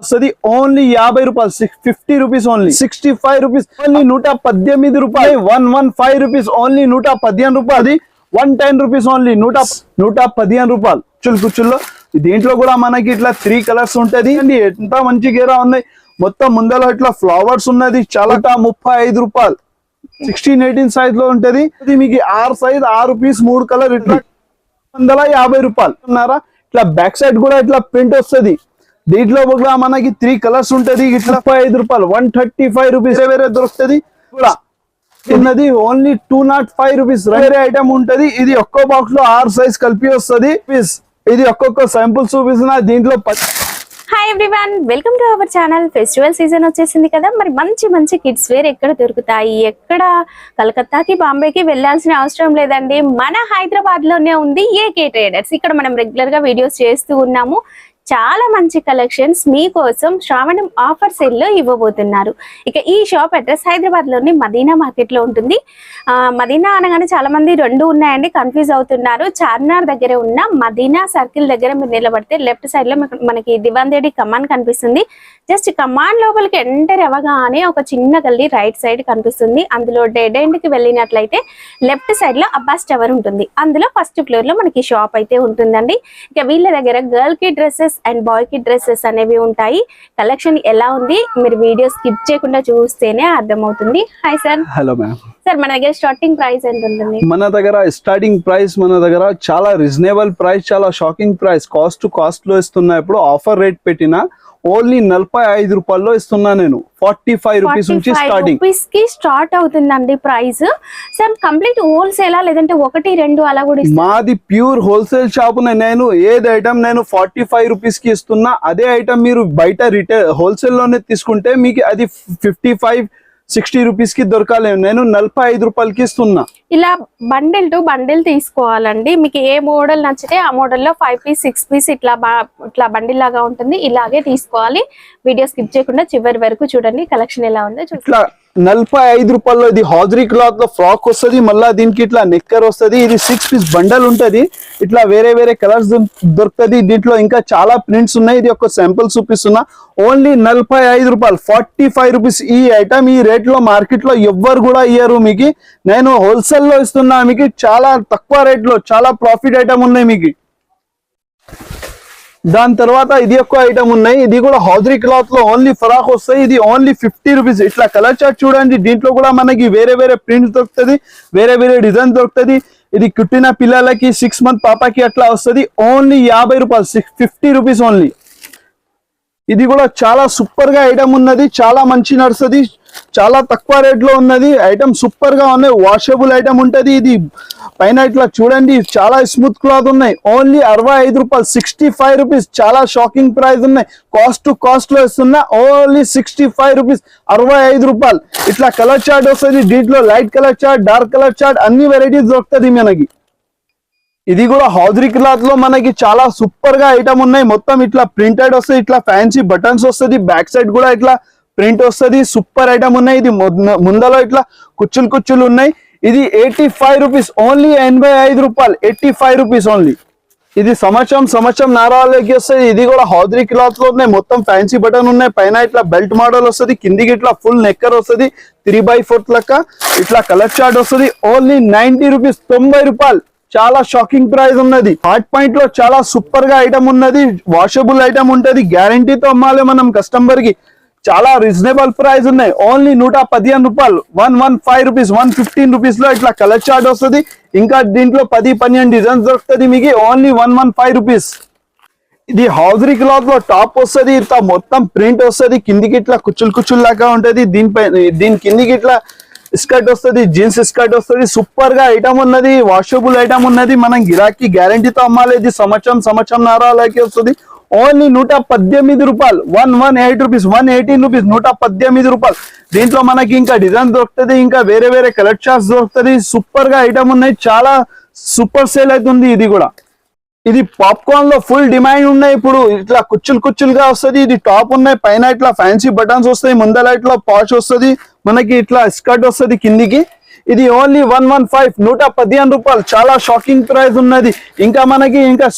వస్తుంది ఓన్లీ 50 రూపాయలు 50 rupees only 65 rupees only 118 రూపాయలు 115 రూపీస్ ఓన్లీ 115 రూపాయలు 110 రూపీస్ ఓన్లీ 115 రూపాయలు కుచ్చుల్లో. దీంట్లో కూడా మనకి ఇట్లా 3 కలర్స్ ఉంటది అండి. ఎంత మంచి గేరా ఉన్నాయి. మొత్తం ముందర ఇట్లా ఫ్లవర్స్ ఉన్నది. చాలా 35 రూపాయలు 16-18 సైజ్ లో ఉంటది. ఇది మీకు 6 సైజ్ 6 పీస్ 3 కలర్ ఇట్లా 150 రూపాయలు ఉన్నారా. ఇట్లా బ్యాక్ సైడ్ కూడా ఇట్లా ప్రింట్ వస్తుంది. దీంట్లో కూడా మనకి 3 కలర్స్ ఉంటది. ఇట్లా 35 రూపాయలు 135 రూపీస్ వేరే దొరుకుతుంది కూడా ఉన్నది. ఓన్లీ 205 రూపీస్ వేరే ఐటమ్ ఉంటది. ఇది ఒక్కో బాక్స్ లో 6 సైజ్ కలిపి వస్తుంది. ఇది ఒక్కొక్క శాంపుల్ చూపిస్తున్నా. దీంట్లో hi everyone, welcome to our channel. Festival season వచ్చేసింది కదా, మరి మంచి మంచి కిడ్స్ వేర్ ఎక్కడ దొరుకుతాయి? ఎక్కడ కలకత్తాకి బాంబేకి వెళ్ళాల్సిన అవసరం లేదండి. మన హైదరాబాద్ లోనే ఉంది ఏకే ట్రేడర్స్. ఇక్కడ మనం రెగ్యులర్ గా వీడియోస్ చేస్తూ ఉన్నాము. చాలా మంచి కలెక్షన్స్ మీకోసం శ్రావణం ఆఫర్ సేల్ లో ఇవ్వబోతున్నారు. ఇక ఈ షాప్ అడ్రస్ హైదరాబాద్ లోని మదీనా మార్కెట్ లో ఉంటుంది. మదీనా అనగానే చాలా మంది 2 ఉన్నాయండి, కన్ఫ్యూజ్ అవుతున్నారు. చార్మినార్ దగ్గర ఉన్న మదీనా సర్కిల్ దగ్గర మీరు నిలబడితే లెఫ్ట్ సైడ్ లో మనకి దివాందేడి కమాన్ కనిపిస్తుంది. జస్ట్ కమాన్ లోపలికి ఎంటర్ అవ్వగానే ఒక చిన్న గల్లీ రైట్ సైడ్ కనిపిస్తుంది. అందులో డెడ్ ఎండ్ కి వెళ్ళినట్లయితే లెఫ్ట్ సైడ్ లో అబ్బాస్ టవర్ ఉంటుంది. అందులో ఫస్ట్ ఫ్లోర్ లో మనకి షాప్ అయితే ఉంటుందండి. ఇక వీళ్ళ దగ్గర గర్ల్ కి డ్రెస్సెస్ అండ్ బాయ్ కి డ్రెస్సెస్ అనేవి ఉంటాయి. కలెక్షన్ ఎలా ఉంది మీరు వీడియో స్కిప్ చేయకుండా చూస్తేనే అర్థమవుతుంది. Hi sir. Hello ma'am. Sir మన దగ్గర స్టార్టింగ్ ప్రైస్ ఎంత ఉంటుంది? మన దగ్గర స్టార్టింగ్ ప్రైస్ చాలా రీజనబుల్ ప్రైస్, చాలా షాకింగ్ ప్రైస్. కాస్ట్ లో ఇస్తున్నా. ఇప్పుడు ఆఫర్ రేట్ పెట్టినా ఓన్లీ 45 రూపాయల్లో ఇస్తున్నా నేను. 45 రూపీస్ నుంచి స్టార్ట్ అవుతుందండి ప్రైస్. సార్ కంప్లీట్ హోల్సేలా లేదంటే 1-2 అలా కూడా? మాది ప్యూర్ హోల్సేల్ షాప్. నేను ఏది ఐటమ్ నేను 45 రూపీస్ కి ఇస్తున్నా, అదే ఐటమ్ మీరు బయట రిటైల్ హోల్సేల్ లోనే తీసుకుంటే మీకు అది 55-60 రూపీస్ కి దొరకాలి. నేను 45 రూపాయలకి ఇస్తున్నా. ఇలా బండిల్ టు బండిల్ తీసుకోవాలండి. మీకు ఏ మోడల్ నచ్చితే ఆ మోడల్లో 5 పీస్ 6 పీస్ ఇట్లా బండిల్ లాగా ఉంటుంది. ఇలాగే తీసుకోవాలి. వీడియో స్కిప్ చేయకుండా చివరి వరకు చూడండి. కలెక్షన్ ఎలా ఉందో ఇట్లా 45 రూపాయల్లో ఇది హాజరీ క్లాత్ లో ఫ్రాక్ వస్తుంది. మళ్ళీ దీనికి ఇట్లా నెక్కర్ వస్తుంది. ఇది 6 పీస్ బండల్ ఉంటది. ఇట్లా వేరే కలర్స్ దొరుకుతుంది. దీంట్లో ఇంకా చాలా ప్రింట్స్ ఉన్నాయి. ఇది ఒక శాంపుల్ చూపిస్తున్నా. ఓన్లీ 45 రూపాయలు 45 రూపీస్. ఈ ఐటమ్ ఈ రేట్ లో మార్కెట్ లో ఎవ్వరు కూడా ఇయ్యరు మీకు. నేను హోల్సేల్ లో ఇస్తున్నా మీకు. చాలా తక్కువ రేట్ లో చాలా ప్రాఫిట్ ఐటమ్ ఉన్నాయి మీకు. దాని తర్వాత ఇది ఒక ఐటమ్ ఉన్నాయి. ఇది కూడా హాజరీ క్లాత్ లో ఓన్లీ ఫ్రాక్ వస్తాయి. ఇది ఓన్లీ 50 రూపీస్. ఇట్లా కలర్ చార్ట్ చూడండి. దీంట్లో కూడా మనకి వేరే ప్రింట్స్ దొరుకుతుంది, వేరే డిజైన్ దొరుకుతుంది. ఇది కుట్టిన పిల్లలకి 6 మంత్ పాపకి అట్లా వస్తుంది. ఓన్లీ 50 రూపాయలు 50 రూపీస్ ఓన్లీ. ఇది కూడా చాలా సూపర్ గా ఐటమ్ ఉన్నది. చాలా మంచి నడుస్తుంది. చాలా తక్కువ రేట్ లో ఉన్నది. ఐటమ్ సూపర్ గా ఉన్నాయి. వాషబుల్ ఐటమ్ ఉంటది. ఇది పైన ఇట్లా చూడండి చాలా స్మూత్ క్లాత్ ఉన్నాయి. ఓన్లీ 65 రూపాయలు 65 రూపీస్. చాలా షాకింగ్ ప్రైస్ ఉన్నాయి. కాస్ట్ లో ఇస్తున్నా. ఓన్లీ 65 రూపీస్ 65 రూపాయలు. ఇట్లా కలర్ చార్ట్ వస్తుంది. దీంట్లో light colour chart, dark colour chart అన్ని వెరైటీస్ దొరుకుతుంది మనకి. ఇది కూడా హాజరీ క్లాత్ లో మనకి చాలా సూపర్ గా ఐటమ్ ఉన్నాయి. మొత్తం ఇట్లా ప్రింటెడ్ వస్తుంది. ఇట్లా ఫ్యాన్సీ బటన్స్ వస్తుంది. బ్యాక్ సైడ్ కూడా ఇట్లా ప్రింట్ వస్తుంది. సూపర్ ఐటమ్ ఉన్నాయి. ఇది ముందలో ఇట్లా కుచ్చులు ఉన్నాయి. ఇది 85 రూపీస్ ఓన్లీ. 85 రూపాయలు 85 రూపీస్ ఓన్లీ. ఇది సంవత్సరం నారాలకి వస్తుంది. ఇది కూడా హాజరీ క్లాత్ లో ఉన్నాయి. మొత్తం ఫ్యాన్సీ బటన్ ఉన్నాయి. పైన ఇట్లా బెల్ట్ మోడల్ వస్తుంది. కిందికి ఇట్లా ఫుల్ నెక్కర్ వస్తుంది. 3/4 లెక్క ఇట్లా కలర్ చార్ట్ వస్తుంది. ఓన్లీ 90 రూపీస్ 90 రూపాయలు. చాలా షాకింగ్ ప్రైస్ ఉన్నది. హాట్ పాయింట్ లో చాలా సూపర్ గా ఐటమ్ ఉన్నది. వాషబుల్ ఐటమ్ ఉంటది. గ్యారంటీతో అమ్మాలి మనం కస్టమర్ కి. చాలా రీజనబుల్ ప్రైస్ ఉన్నాయి. ఓన్లీ 115 రూపాయలు 115 రూపీస్ 115 రూపీస్ లో ఇట్లా కలర్ చార్ట్ వస్తుంది. ఇంకా దీంట్లో 10-12 డిజైన్స్ దొరుకుతుంది మీకు. Only 115 rupees. ఇది హాజరీ క్లాత్ లో టాప్ వస్తుంది. ఇట్లా మొత్తం ప్రింట్ వస్తుంది. కిందికి ఇట్లా కుచ్చులు లాగా ఉంటది. దీని కిందికి ఇట్లా స్కర్ట్ వస్తుంది. జీన్స్ స్కర్ట్ వస్తుంది. సూపర్ గా ఐటమ్ ఉన్నది. వాషబుల్ ఐటమ్ ఉన్నది. మనం గిరాకీ గ్యారంటీతో అమ్మాలి. ఇది సంవత్సరం నారాలకి వస్తుంది. ఓన్లీ 118 రూపాయలు 118 రూపీస్ 118 రూపీస్ 118 రూపాయలు. దీంట్లో మనకి ఇంకా డిజైన్ దొరుకుతుంది. ఇంకా వేరే కలర్ చార్ట్స్ దొరుకుతుంది. సూపర్ గా ఐటమ్ ఉన్నాయి. చాలా సూపర్ సేల్ అవుతుంది. ఇది కూడా ఇది పాప్కార్న్ లో ఫుల్ డిమాండ్ ఉన్నాయి. ఇప్పుడు ఇట్లా కుచ్చులుగా వస్తుంది. ఇది టాప్ ఉన్నాయి. పైన ఇట్లా ఫ్యాన్సీ బటన్స్ వస్తాయి. ముందర ఇట్లా పాష్ వస్తుంది. మనకి ఇట్లా స్కర్ట్ వస్తుంది కిందికి. ఇది ఓన్లీ 115 115 రూపాయలు. చాలా షాకింగ్ ప్రైస్ ఉన్నది. ఇంకా మనకి ఇంకా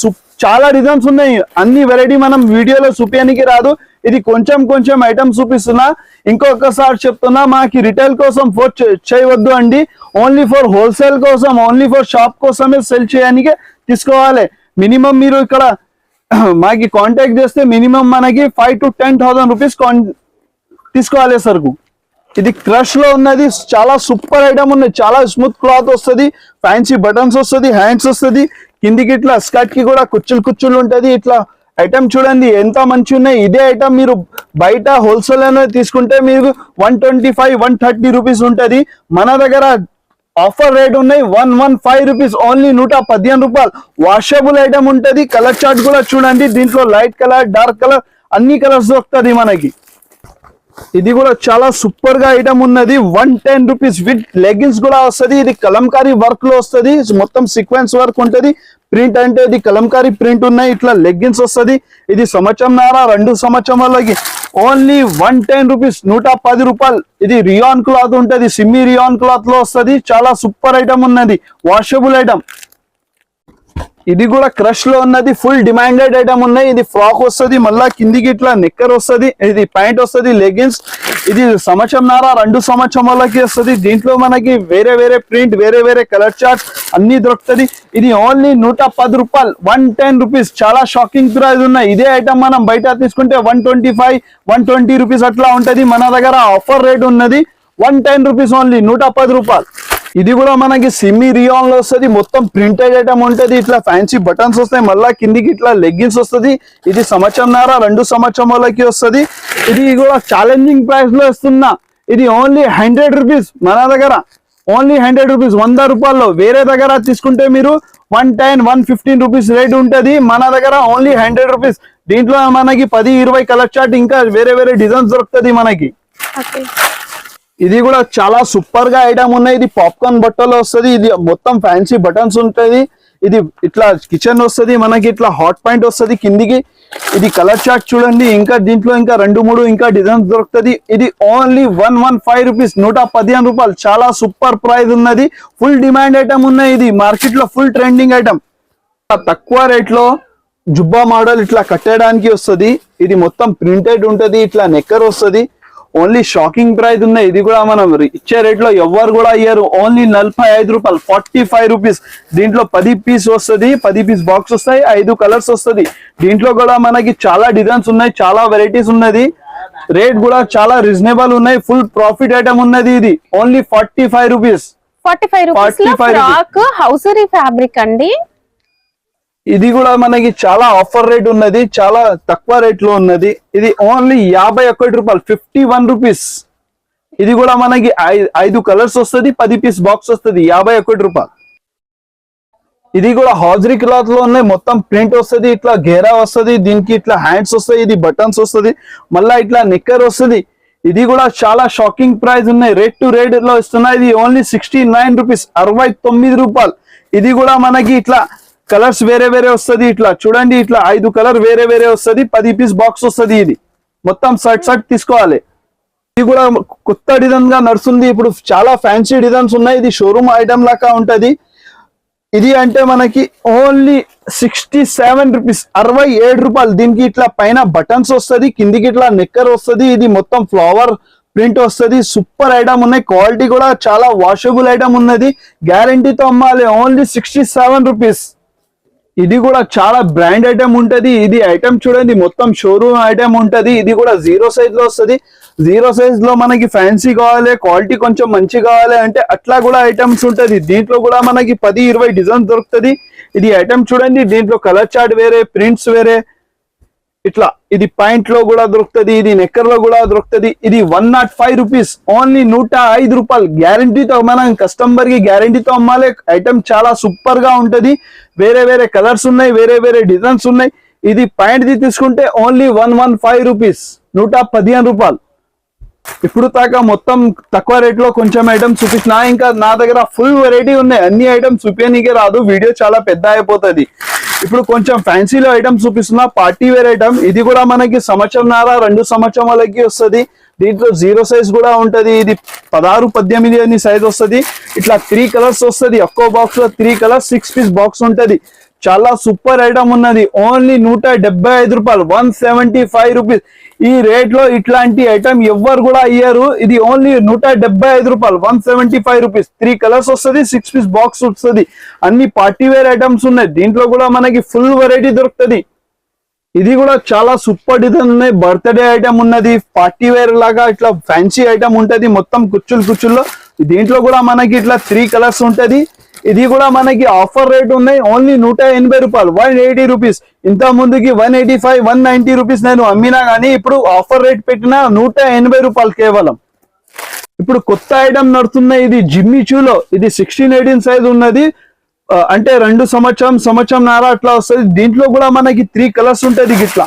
చాలా డిజైన్స్ ఉన్నాయి, అన్ని వెరైటీ మనం వీడియోలో చూపించడానికి రాదు. ఇది కొంచెం కొంచెం ఐటమ్స్ చూపిస్తున్నా. ఇంకొకసారి చెప్తున్నా, మాకి రిటైల్ కోసం ఫోర్ చేయవద్దు అండి, ఓన్లీ ఫర్ హోల్సేల్ కోసం, ఓన్లీ ఫర్ షాప్ కోసమే సెల్ చేయడానికి తీసుకోవాలి. మినిమం మీరు ఇక్కడ మాకి కాంటాక్ట్ చేస్తే మినిమం మనకి 5,000 to 10,000 రూపీస్ తీసుకోవాలి సరుకు. ఇది క్రష్ లో ఉన్నది, చాలా సూపర్ ఐటమ్ ఉన్నది, చాలా స్మూత్ క్లాత్ వస్తుంది, ఫ్యాన్సీ బటన్స్ వస్తుంది, హ్యాండ్స్ వస్తుంది, కిందికి ఇట్లా స్కర్ట్ కి కూడా కుచ్చులు ఉంటది. ఇట్లా ఐటమ్ చూడండి ఎంత మంచి ఉన్నాయి. ఇదే ఐటమ్ మీరు బయట హోల్సేల్ అనేది తీసుకుంటే మీకు 125, 130 రూపీస్ ఉంటది. మన దగ్గర ఆఫర్ రేట్ ఉన్నాయి 115 రూపీస్, ఓన్లీ 115 రూపాయలు. వాషబుల్ ఐటమ్ ఉంటది. కలర్ చార్ట్ కూడా చూడండి, దీంట్లో లైట్ కలర్, డార్క్ కలర్, అన్ని కలర్స్ దొరుకుతుంది మనకి. ఇది కూడా చాలా సూపర్ గా ఐటమ్ ఉన్నది, 110 రూపీస్ విత్ లెగ్గిన్స్ కూడా వస్తుంది. ఇది కలంకారీ వర్క్ లో వస్తుంది, మొత్తం సీక్వెన్స్ వర్క్ ఉంటది. ప్రింట్ అంటే ఇది కలంకారీ ప్రింట్ ఉన్నాయి. ఇట్లా లెగ్గిన్స్ వస్తుంది. ఇది సంవత్సరంన్నర 2 సంవత్సరాలకి ఓన్లీ 110 రూపీస్, 110 రూపాయలు. ఇది రియాన్ క్లాత్ ఉంటది, సిమ్మి రియాన్ క్లాత్ లో వస్తుంది. చాలా సూపర్ ఐటమ్ ఉన్నది, వాషబుల్ ఐటమ్. ఇది కూడా క్రష్ లో ఉన్నది, ఫుల్ డిమాండెడ్ ఐటమ్ ఉన్నాయి. ఇది ఫ్రాక్ వస్తుంది, మళ్ళా కిందికి ఇట్లా నెక్కర్ వస్తుంది, ఇది ప్యాంట్ వస్తుంది, లెగిన్స్. ఇది సంవత్సరంన్నర 2 సంవత్సరాలకి వస్తుంది. దీంట్లో మనకి వేరే వేరే ప్రింట్, వేరే వేరే కలర్ చార్ట్ అన్ని దొరుకుతుంది. ఇది ఓన్లీ 110 రూపాయలు, 110 రూపీస్. చాలా షాకింగ్ ప్రైస్ ఉన్నాయి. ఇదే ఐటమ్ మనం బయట తీసుకుంటే 125, 120 రూపీస్ అట్లా ఉంటది. మన దగ్గర ఆఫర్ రేట్ ఉన్నది 110 రూపీస్ ఓన్లీ, 110 రూపాయలు. ఇది కూడా మనకి సిమ్మి రియాన్ లో వస్తుంది, మొత్తం ప్రింటెడ్ ఐటమ్ ఉంటది. ఇట్లా ఫ్యాన్సీ బటన్స్ వస్తాయి, మళ్ళా కిందికి ఇట్లా లెగ్గిన్స్ వస్తుంది. ఇది సంవత్సరంన్నర 2 సంవత్సరాలకి వస్తుంది. ఇది కూడా ఛాలెంజింగ్ ప్రైస్ లో ఇస్తున్నా. ఇది ఓన్లీ 100 రూపీస్, మన దగ్గర ఓన్లీ 100 రూపీస్, 100 రూపాయల్లో. వేరే దగ్గర తీసుకుంటే మీరు 110, 115 రూపీస్ రేట్ ఉంటది. మన దగ్గర ఓన్లీ 100 రూపీస్. దీంట్లో మనకి 10-20 కలర్ చార్ట్, ఇంకా వేరే వేరే డిజైన్స్ దొరుకుతుంది మనకి. ఇది కూడా చాలా సూపర్ గా ఐటమ్ ఉన్నాయి. ఇది పాప్కార్న్ బట్టలో వస్తుంది. ఇది మొత్తం ఫ్యాన్సీ బటన్స్ ఉంటది. ఇది ఇట్లా కిచెన్ వస్తుంది మనకి, ఇట్లా హాట్ పాయింట్ వస్తుంది కిందికి. ఇది కలర్ చార్ట్ చూడండి, ఇంకా దీంట్లో ఇంకా 2-3 ఇంకా డిజైన్స్ దొరుకుతుంది. ఇది ఓన్లీ 115 రూపీస్, 115 రూపాయలు. చాలా సూపర్ ప్రైస్ ఉన్నది, ఫుల్ డిమాండ్ ఐటమ్ ఉన్నాయి. ఇది మార్కెట్ లో ఫుల్ ట్రెండింగ్ ఐటమ్. తక్కువ రేట్ లో జుబ్బా మోడల్ ఇట్లా కట్టడానికి వస్తుంది. ఇది మొత్తం ప్రింటెడ్ ఉంటది, ఇట్లా నెక్కర్ వస్తుంది. ఓన్లీ షాకింగ్ ప్రైస్ ఉన్నాయి. ఇది కూడా మనం ఇచ్చే రేట్ లో ఎవరు కూడా ఇయ్యారు. ఓన్లీ 45 రూపాయలు, 45 రూపీస్. దీంట్లో 10 పీస్ వస్తుంది, 10 పీస్ బాక్స్ వస్తాయి, 5 కలర్స్ వస్తుంది. దీంట్లో కూడా మనకి చాలా డిజైన్స్ ఉన్నాయి, చాలా వెరైటీస్ ఉన్నది. రేట్ కూడా చాలా రీజనబుల్ ఉన్నాయి, ఫుల్ ప్రాఫిట్ ఐటమ్ ఉన్నది. ఇది only 45 rupees, 45 rupees. Hosiery fabric అండి. ఇది కూడా మనకి చాలా ఆఫర్ రేట్ ఉన్నది, చాలా తక్కువ రేట్ లో ఉన్నది. ఇది ఓన్లీ 51 రూపాయలు, 51 రూపీస్. ఇది కూడా మనకి 5 కలర్స్ వస్తుంది, 10 పీస్ బాక్స్ వస్తుంది, 51 రూపాయలు. ఇది కూడా హాజరీ క్లాత్ లో ఉన్నాయి, మొత్తం ప్రింట్ వస్తుంది, ఇట్లా గేరా వస్తుంది, దీనికి ఇట్లా హ్యాండ్స్ వస్తాయి, ఇది బటన్స్ వస్తుంది, మళ్ళా ఇట్లా నెక్కర్ వస్తుంది. ఇది కూడా చాలా షాకింగ్ ప్రైస్ ఉన్నాయి, రేట్ టు రేట్ లో ఇస్తున్నాయి. ఇది ఓన్లీ 69 రూపీస్, 69 రూపాయలు. ఇది కూడా మనకి ఇట్లా కలర్స్ వేరే వేరే వస్తుంది. ఇట్లా చూడండి, ఇట్లా 5 కలర్ వేరే వేరే వస్తుంది, 10 పీస్ బాక్స్ వస్తుంది. ఇది మొత్తం షర్ట్ తీసుకోవాలి. ఇది కూడా కొత్త డిజైన్ గా నడుస్తుంది. ఇప్పుడు చాలా ఫ్యాన్సీ డిజైన్స్ ఉన్నాయి. ఇది షోరూమ్ ఐటమ్ లాగా ఉంటది. ఇది అంటే మనకి ఓన్లీ 67 రూపీస్, 67 రూపాయలు. దీనికి ఇట్లా పైన బటన్స్ వస్తుంది, కిందికి ఇట్లా నెక్కర్ వస్తుంది. ఇది మొత్తం ఫ్లవర్ ప్రింట్ వస్తుంది. సూపర్ ఐటమ్ ఉన్నాయి, క్వాలిటీ కూడా చాలా వాషబుల్ ఐటమ్ ఉన్నది, గ్యారంటీతో అమ్మాలి. Only 67 rupees. ఇది కూడా చాలా బ్రాండ్ ఐటమ్ ఉంటది. ఇది ఐటమ్ చూడండి, మొత్తం షోరూమ్ ఐటమ్ ఉంటది. ఇది కూడా 0 సైజ్ లో వస్తుంది. 0 సైజ్ లో మనకి ఫ్యాన్సీ కావాలి, క్వాలిటీ కొంచెం మంచి కావాలి అంటే అట్లా కూడా ఐటమ్స్ ఉంటది. దీంట్లో కూడా మనకి 10-20 డిజైన్స్ దొరుకుతుంది. ఇది ఐటమ్ చూడండి, దీంట్లో కలర్ చార్ట్ వేరే, ప్రింట్స్ వేరే. ఇట్లా ఇది పాయింట్ లో కూడా దొరుకుతుంది, ఇది నెక్కర్ లో కూడా దొరుకుతుంది. ఇది 105 రూపీస్, ఓన్లీ 105 రూపాయలు. గ్యారంటీతో, మనం కస్టమర్ కి గ్యారంటీతో అమ్మాలి. ఐటమ్ చాలా సూపర్ గా ఉంటది. వేరే వేరే కలర్స్ ఉన్నాయి, వేరే వేరే డిజైన్స్ ఉన్నాయి. ఇది పాయింట్ ది తీసుకుంటే ఓన్లీ 115 రూపీస్, 115 రూపాయలు. ఇప్పుడు దాకా మొత్తం తక్కువ రేట్ లో కొంచెం ఐటమ్స్ చూపించిన, ఇంకా నా దగ్గర ఫుల్ వెరైటీ ఉన్నాయి. అన్ని ఐటమ్స్ చూపించనీకే రాదు, వీడియో చాలా పెద్ద అయిపోతుంది. ఇప్పుడు కొంచెం ఫ్యాన్సీలో ఐటమ్స్ చూపిస్తున్నా, పార్టీ వేర్ ఐటమ్. ఇది కూడా మనకి సంవత్సరంన్నర 2 సంవత్సరాలకి వస్తుంది. దీంట్లో 0 సైజ్ కూడా ఉంటది. ఇది 16-18 అని సైజ్ వస్తుంది. ఇట్లా 3 కలర్స్ వస్తుంది. ఒక్కో బాక్స్ లో 3 కలర్స్, 6 పీస్ బాక్స్ ఉంటది. చాలా సూపర్ ఐటమ్ ఉన్నది. ఓన్లీ 175 రూపాయలు, 175 రూపీస్. ఈ రేట్ లో ఇట్లాంటి ఐటమ్ ఎవ్వరు కూడా అయ్యారు. ఇది ఓన్లీ 175 రూపాయలు, 175 రూపీస్. 3 కలర్స్ వస్తుంది, 6 పీస్ బాక్స్ వస్తుంది. అన్ని పార్టీ వేర్ ఐటమ్స్ ఉన్నాయి. దీంట్లో కూడా మనకి ఫుల్ వెరైటీ దొరుకుతుంది. ఇది కూడా చాలా సూపర్ డిజైన్ ఉన్నాయి. బర్త్డే ఐటమ్ ఉన్నది, పార్టీ వేర్ లాగా ఇట్లా ఫ్యాన్సీ ఐటమ్ ఉంటది. మొత్తం కుచ్చుల్లో దీంట్లో కూడా మనకి ఇట్లా 3 కలర్స్ ఉంటది. ఇది కూడా మనకి ఆఫర్ రేట్ ఉన్నాయి. ఓన్లీ 180 రూపాయలు, 180 రూపీస్. ఇంత ముందుకి 185, 190 రూపీస్ నేను అమ్మినా గానీ ఇప్పుడు ఆఫర్ రేట్ పెట్టిన 180 రూపాయలు కేవలం. ఇప్పుడు కొత్త ఐటమ్ నడుతున్నాయి. ఇది జిమ్మి చూలో, ఇది 16-18 సైజ్ ఉన్నది. అంటే 2 సంవత్సరంన్నర అట్లా వస్తుంది. దీంట్లో కూడా మనకి 3 కలర్స్ ఉంటది గిట్లా.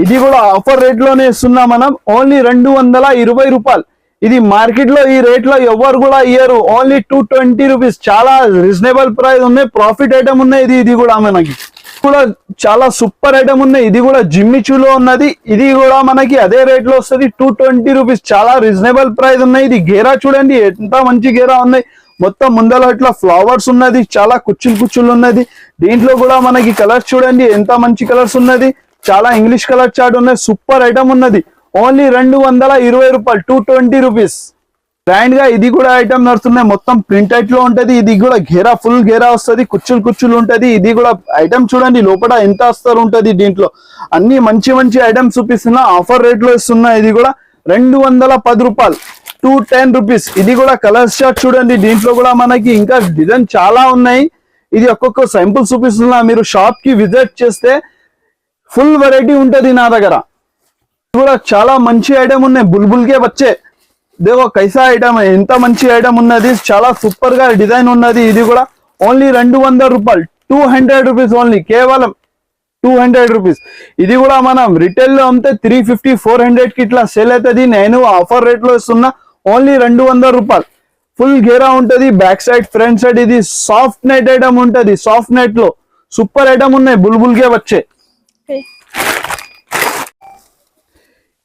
ఇది కూడా ఆఫర్ రేట్ లోనే ఇస్తున్నాం మనం. ఓన్లీ 220 రూపాయలు. ఇది మార్కెట్ లో ఈ రేట్ లో ఎవరు కూడా ఇయ్యరు. Only 220 rupees. చాలా రీజనబుల్ ప్రైస్ ఉన్నాయి. ప్రాఫిట్ ఐటమ్ ఉన్నాయి. ఇది కూడా మనకి కూడా చాలా సూపర్ ఐటమ్ ఉన్నాయి. ఇది కూడా జిమ్మి చూలో ఉన్నది. ఇది కూడా మనకి అదే రేట్ లో వస్తుంది, 220 రూపీస్. చాలా రీజనబుల్ ప్రైస్ ఉన్నాయి. ఇది గేరా చూడండి ఎంత మంచి గేరా ఉన్నాయి. మొత్తం ముందర ఇట్లా ఫ్లవర్స్ ఉన్నది, చాలా కుచ్చులు ఉన్నది. దీంట్లో కూడా మనకి కలర్స్ చూడండి ఎంత మంచి కలర్స్ ఉన్నది. చాలా ఇంగ్లీష్ కలర్ చార్ట్ ఉన్నాయి. సూపర్ ఐటమ్ ఉన్నది. ఓన్లీ 220 రూపాయలు, 220 రూపీస్. గ్రాండ్ గా ఇది కూడా ఐటమ్ నడుస్తున్నాయి. మొత్తం ప్రింట్ లో ఉంటది. ఇది కూడా గేరా, ఫుల్ గేరా వస్తుంది, కుచ్చులు ఉంటది. ఇది కూడా ఐటమ్ చూడండి లోపల ఎంత అస్తరు ఉంటది. దీంట్లో అన్ని మంచి ఐటమ్స్ చూపిస్తున్నా. ఆఫర్ రేట్ లో ఇస్తున్నా. ఇది కూడా 210 రూపాయలు, 210 రూపీస్. ఇది కూడా కలర్ షార్ట్ చూడండి. దీంట్లో కూడా మనకి ఇంకా డిజైన్ చాలా ఉన్నాయి. ఇది ఒక్కొక్క సింపుల్ చూపిస్తున్నా. మీరు షాప్ కి విజిట్ చేస్తే ఫుల్ వెరైటీ ఉంటది నా దగ్గర. కూడా చాలా మంచి ఐటమ్ ఉన్నాయి. బుల్బుల్కే వచ్చే దేవో కైసా ఐటమ్, ఎంత మంచి ఐటమ్ ఉన్నది. చాలా సూపర్ గా డిజైన్ ఉన్నది. ఇది కూడా ఓన్లీ 200 రూపాయలు, 200 రూపీస్. ఓన్లీ కేవలం 200 రూపీస్. ఇది కూడా మనం రిటైల్ లో అమ్మితే 350, 400 కి ఇట్లా సేల్ అవుతుంది. నేను ఆఫర్ రేట్ లో ఇస్తున్నా. ఓన్లీ 200 రూపాయలు. ఫుల్ గేరా ఉంటది, బ్యాక్ సైడ్ ఫ్రంట్ సైడ్. ఇది సాఫ్ట్ నెట్ ఐటమ్ ఉంటది. సాఫ్ట్ నెట్ లో సూపర్ ఐటమ్ ఉన్నాయి. బుల్బుల్కే వచ్చే.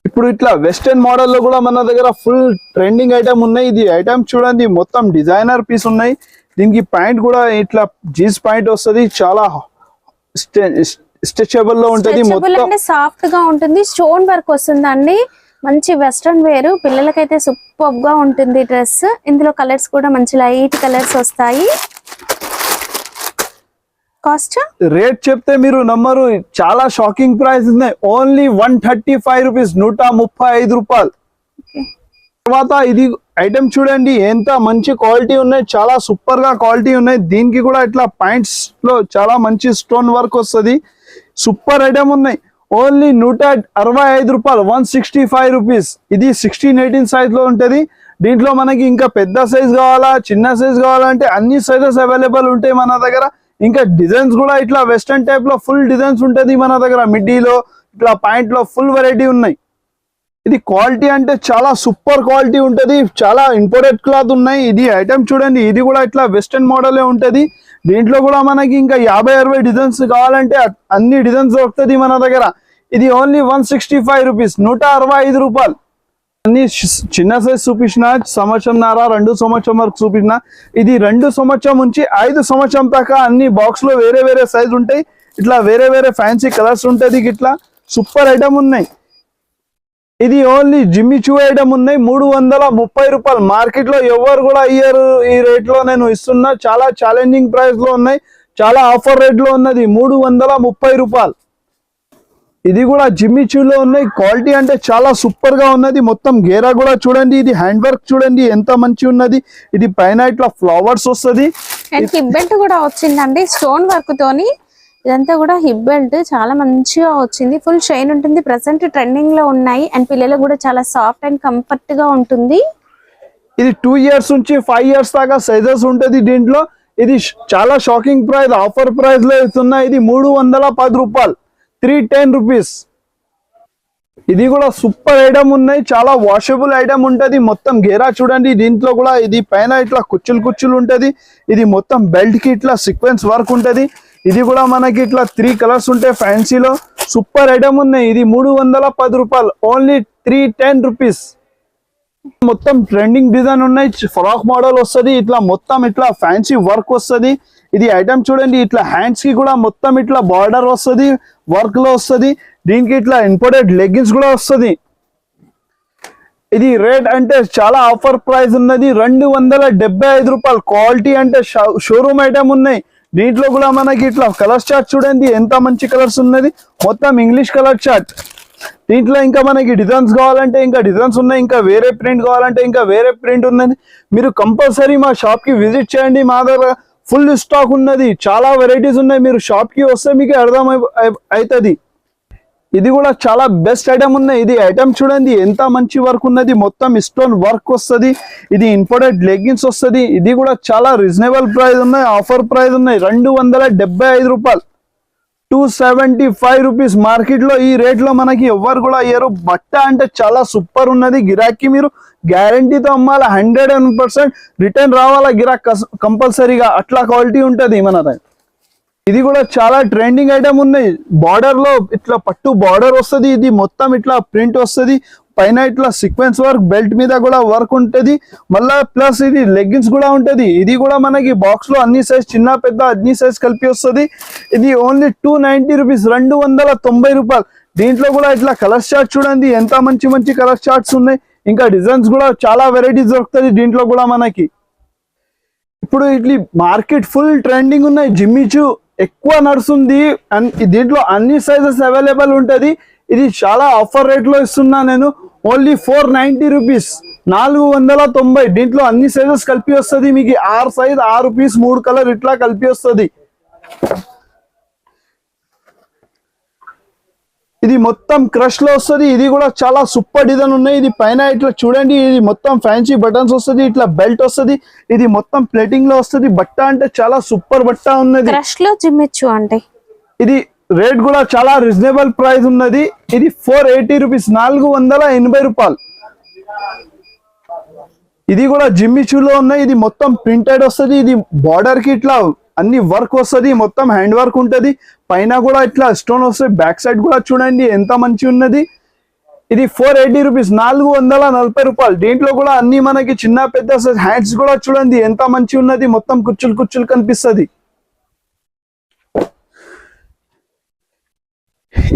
ఇప్పుడు ఇట్లా వెస్టర్న్ మోడల్ లో కూడా మన దగ్గర ఫుల్ ట్రెండింగ్ ఐటమ్ ఉన్నాయి. ఇది ఐటమ్ చూడండి మొత్తం డిజైనర్ పీస్ ఉన్నాయి. దీనికి ప్యాంట్ కూడా ఇట్లా జీన్స్ ప్యాంట్ వస్తుంది. చాలా స్ట్రెచబుల్ లో ఉంటది. మొత్తం సాఫ్ట్ గా ఉంటుంది. స్టోన్ వర్క్ వస్తుందండి. మంచి వెస్ట్రన్ వేర్. పిల్లలకైతే సూపర్ గా ఉంటుంది డ్రెస్. ఇందులో కలర్స్ కూడా మంచి లైట్ కలర్స్ వస్తాయి. కాస్ట్ రేట్ చెప్తే మీరు నమ్మరు. చాలా షాకింగ్ ప్రైస్ ఉన్నాయి. ఓన్లీ 135 రూపీస్, 135 రూపాయలు. తర్వాత ఇది ఐటమ్ చూడండి ఎంత మంచి క్వాలిటీ ఉన్నాయి. చాలా సూపర్ గా క్వాలిటీ ఉన్నాయి. దీనికి కూడా ఇట్లా పాయింట్స్ లో చాలా మంచి స్టోన్ వర్క్ వస్తుంది. సూపర్ ఐటమ్ ఉన్నాయి. ఓన్లీ 165 రూపాయలు, 165 రూపీస్. ఇది 16-18 సైజ్ లో ఉంటది. దీంట్లో మనకి ఇంకా పెద్ద సైజ్ కావాలా, చిన్న సైజ్ కావాలంటే అన్ని సైజెస్ అవైలబుల్ ఉంటాయి మన దగ్గర. ఇంకా డిజైన్స్ కూడా ఇట్లా వెస్టర్న్ టైప్ లో ఫుల్ డిజైన్స్ ఉంటది మన దగ్గర. మిడ్డీలో ఇట్లా పాయింట్ లో ఫుల్ వెరైటీ ఉన్నాయి. ఇది క్వాలిటీ అంటే చాలా సూపర్ క్వాలిటీ ఉంటది. చాలా ఇంపోర్టెడ్ క్లాత్ ఉన్నాయి. ఇది ఐటమ్ చూడండి. ఇది కూడా ఇట్లా వెస్టర్న్ మోడలే ఉంటది. దీంట్లో కూడా మనకి ఇంకా 50-60 డిజైన్స్ కావాలంటే అన్ని డిజైన్స్ దొరుకుతుంది మన దగ్గర. ఇది ఓన్లీ 165 రూపీస్, 165 రూపాయలు. అన్ని చిన్న సైజ్ చూపించిన, సంవత్సరంన్నర 2 సంవత్సరం వరకు చూపించిన. ఇది 2 సంవత్సరం నుంచి 5 సంవత్సరం దాకా అన్ని బాక్స్ లో వేరే సైజ్ ఉంటాయి. ఇట్లా వేరే ఫ్యాన్సీ కలర్స్ ఉంటది. ఇట్లా సూపర్ ఐటమ్ ఉన్నాయి. ఇది ఓన్లీ జిమ్మి చూ ఐటమ్ ఉన్నాయి. 330 రూపాయలు. మార్కెట్ లో ఎవరు కూడా ఇయ్యరు ఈ రేట్ లో నేను ఇస్తున్నా. చాలా ఛాలెంజింగ్ ప్రైస్ లో ఉన్నాయి. చాలా ఆఫర్ రేట్ లో ఉన్నది. 330 రూపాయలు. ఇది కూడా జిమ్మి చూలో ఉన్నాయి. క్వాలిటీ అంటే చాలా సూపర్ గా ఉన్నది. మొత్తం గేరా కూడా చూడండి. ఇది హ్యాండ్ వర్క్ చూడండి ఎంత మంచి ఉన్నది. ఇది పైన ఇట్లా ఫ్లవర్స్ వస్తుంది. అండ్ హిప్ బెల్ట్ కూడా వచ్చిందండి స్టోన్ వర్క్ తోని. ఇదంతా కూడా హిప్ బెల్ట్ చాలా మంచిగా వచ్చింది. ఫుల్ షైన్ ఉంటుంది. ప్రెసెంట్ ట్రెండింగ్ లో ఉన్నాయి. అండ్ పిల్లలకు కూడా చాలా సాఫ్ట్ అండ్ కంఫర్ట్ గా ఉంటుంది. ఇది 2 ఇయర్స్ నుంచి 5 ఇయర్స్ దాకా సైజెస్ ఉంటది దీంట్లో. ఇది చాలా షాకింగ్ ప్రైస్, ఆఫర్ ప్రైస్ లో ఇస్తున్నా. ఇది 310 రూపాయలు, 310 రూపీస్. ఇది కూడా సూపర్ ఐటమ్ ఉన్నాయి. చాలా వాషబుల్ ఐటమ్ ఉంటది. మొత్తం గేరా చూడండి. దీంట్లో కూడా ఇది పైన ఇట్లా కుచ్చులు ఉంటది. ఇది మొత్తం బెల్ట్ కి ఇట్లా సీక్వెన్స్ వర్క్ ఉంటది. ఇది కూడా మనకి ఇట్లా 3 కలర్స్ ఉంటాయి ఫ్యాన్సీలో. సూపర్ ఐటమ్ ఉన్నాయి. ఇది 310 రూపాయలు, ఓన్లీ 310 రూపీస్. మొత్తం ట్రెండింగ్ డిజైన్ ఉన్నాయి. ఫ్రాక్ మోడల్ వస్తుంది. ఇట్లా మొత్తం ఇట్లా ఫ్యాన్సీ వర్క్ వస్తుంది. ఇది ఐటమ్ చూడండి, ఇట్లా హ్యాండ్స్ కి కూడా మొత్తం ఇట్లా బార్డర్ వస్తుంది, వర్క్ లో వస్తుంది. దీనికి ఇట్లా ఇంపోర్టెడ్ లెగ్గిన్స్ కూడా వస్తుంది. ఇది రేట్ అంటే చాలా ఆఫర్ ప్రైస్ ఉన్నది, 275 రూపాయలు. క్వాలిటీ అంటే షోరూమ్ ఐటమ్ ఉన్నాయి. దీంట్లో కూడా మనకి ఇట్లా కలర్ చార్ట్ చూడండి, ఎంత మంచి కలర్స్ ఉన్నది, మొత్తం ఇంగ్లీష్ కలర్ చార్ట్. దీంట్లో ఇంకా మనకి డిజైన్స్ కావాలంటే ఇంకా డిజైన్స్ ఉన్నాయి, ఇంకా వేరే ప్రింట్ కావాలంటే ఇంకా వేరే ప్రింట్ ఉన్నది. మీరు కంపల్సరీ మా షాప్ కి విజిట్ చేయండి. మా దగ్గర ఫుల్ స్టాక్ ఉన్నది, చాలా వెరైటీస్ ఉన్నాయి. మీరు షాప్ కి వస్తే మీకు అర్థం అవుతుంది. ఇది కూడా చాలా బెస్ట్ ఐటమ్ ఉన్నాయి. ఇది ఐటమ్ చూడండి ఎంత మంచి వర్క్ ఉన్నది, మొత్తం స్టోన్ వర్క్ వస్తుంది. ఇది ఇంపోర్టెడ్ లెగ్గిన్స్ వస్తుంది. ఇది కూడా చాలా రీజనబుల్ ప్రైస్ ఉన్నాయి, ఆఫర్ ప్రైస్ ఉన్నాయి. 275 రూపాయలు, 275 రూపీస్. మార్కెట్ లో ఈ రేట్ లో మనకి ఎవరు కూడా అయ్యారు. బట్ట అంటే చాలా సూపర్ ఉన్నది. గిరాకీ మీరు గ్యారంటీతో అమ్మాలి, 100% రిటర్న్ రావాలా గిరాక్ కంపల్సరీగా, అట్లా క్వాలిటీ ఉంటది మన దగ్గర. ఇది కూడా చాలా ట్రెండింగ్ ఐటమ్ ఉన్నాయి. బార్డర్ లో ఇట్లా పట్టు బార్డర్ వస్తుంది. ఇది మొత్తం ఇట్లా ప్రింట్ వస్తుంది, పైన ఇట్లా సీక్వెన్స్ వర్క్, బెల్ట్ మీద కూడా వర్క్ ఉంటది. మళ్ళా ప్లస్ ఇది లెగ్గిన్స్ కూడా ఉంటది. ఇది కూడా మనకి బాక్స్ లో అన్ని సైజ్, చిన్న పెద్ద అన్ని సైజ్ కలిపి వస్తుంది. ఇది ఓన్లీ 290 రూపీస్, 290 రూపాయలు. దీంట్లో కూడా ఇట్లా కలర్ చార్ట్ చూడండి, ఎంత మంచి మంచి కలర్ చార్ట్స్ ఉన్నాయి. ఇంకా డిజైన్స్ కూడా చాలా వెరైటీస్ దొరుకుతుంది దీంట్లో కూడా మనకి. ఇప్పుడు ఇట్లా మార్కెట్ ఫుల్ ట్రెండింగ్ ఉన్నాయి. జిమ్మిచూ ఎక్కువ నడుస్తుంది. దీంట్లో అన్ని సైజెస్ అవైలబుల్ ఉంటది. ఇది చాలా ఆఫర్ రేట్ లో ఇస్తున్నా నేను, ఓన్లీ 490 రూపీస్, 490. దీంట్లో అన్ని సైజెస్ కలిపి వస్తుంది మీకు. 6 సైజ్, 6 పీస్, 3 కలర్ ఇట్లా కలిపి వస్తుంది. ఇది మొత్తం క్రష్ లో వస్తుంది. ఇది కూడా చాలా సూపర్ డిజైన్ ఉన్నాయి. ఇది పైన ఇట్లా చూడండి, ఇది మొత్తం ఫ్యాన్సీ బటన్స్ వస్తుంది, ఇట్లా బెల్ట్ వస్తుంది. ఇది మొత్తం ప్లేటింగ్ లో వస్తుంది. బట్ట అంటే చాలా సూపర్ బట్ట ఉన్నది. క్రష్ లో జిమ్మిచ్చు అంటే ఇది రేట్ కూడా చాలా రీజనబుల్ ప్రైస్ ఉన్నది. ఇది 480 రూపీస్, 480 రూపాయలు. ఇది కూడా జిమ్మిచూలో ఉన్నాయి. ఇది మొత్తం ప్రింటెడ్ వస్తుంది. ఇది బార్డర్ కి ఇట్లా అన్ని వర్క్ వస్తుంది, మొత్తం హ్యాండ్ వర్క్ ఉంటది. పైన కూడా ఇట్లా స్టోన్ వస్తుంది. బ్యాక్ సైడ్ కూడా చూడండి ఎంత మంచి ఉన్నది. ఇది 480 రూపీస్, 440 రూపాయలు. దీంట్లో కూడా అన్ని మనకి చిన్న పెద్ద హ్యాండ్స్ కూడా చూడండి ఎంత మంచి ఉన్నది, మొత్తం కుచ్చులు కుచ్చులు కనిపిస్తుంది.